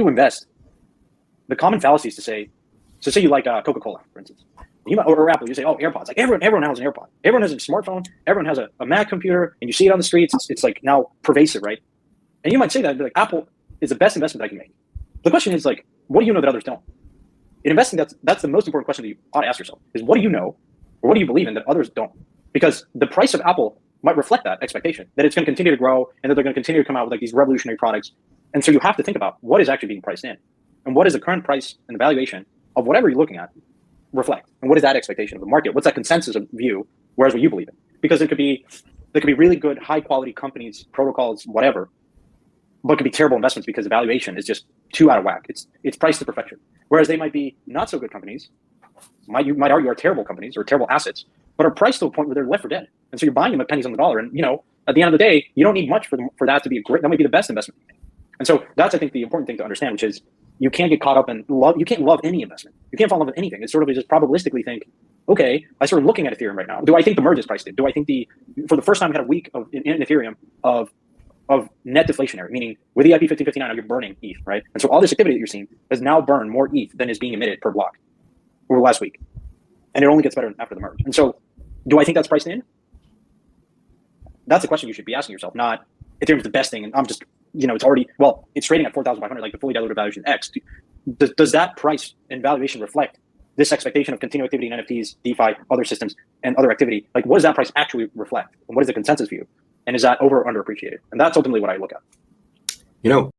you invest, the common fallacy is to say, so say you like Coca-Cola, for instance, or Apple, you say, oh, AirPods. Like everyone has an AirPod. Everyone has a smartphone. Everyone has a Mac computer, and you see it on the streets. It's like now pervasive, right? And you might say that, like, Apple is the best investment I can make. The question is, like, what do you know that others don't? In investing, that's the most important question that you ought to ask yourself, is what do you know, or what do you believe in that others don't? Because the price of Apple might reflect that expectation, that it's going to continue to grow and that they're going to continue to come out with like these revolutionary products. And so you have to think about what is actually being priced in, and what is the current price and the valuation of whatever you're looking at reflect, and what is that expectation of the market? What's that consensus of view? Whereas what you believe in, because there could be really good, high quality companies, protocols, whatever, but it could be terrible investments because the valuation is just too out of whack. It's priced to perfection. Whereas they might be not so good companies, you might argue are terrible companies or terrible assets, but are priced to a point where they're left for dead. And so you're buying them at pennies on the dollar. And at the end of the day, you don't need much for that to be that might be the best investment. And so that's, I think, the important thing to understand, which is you can't get caught up in you can't love any investment. You can't fall in love with anything. It's sort of just probabilistically think, okay, I sort of looking at Ethereum right now. Do I think the merge is priced in? Do I think for the first time we had a week in Ethereum of net deflationary, meaning with EIP 1559, you're burning ETH, right? And so all this activity that you're seeing has now burned more ETH than is being emitted per block over the last week. And it only gets better after the merge. And so do I think that's priced in? That's the question you should be asking yourself, not Ethereum's the best thing. And I'm just, it's already, it's trading at 4,500, like the fully diluted valuation X. Does that price and valuation reflect this expectation of continued activity in NFTs, DeFi, other systems, and other activity? Like, what does that price actually reflect? And what is the consensus view? And is that over or underappreciated? And that's ultimately what I look at.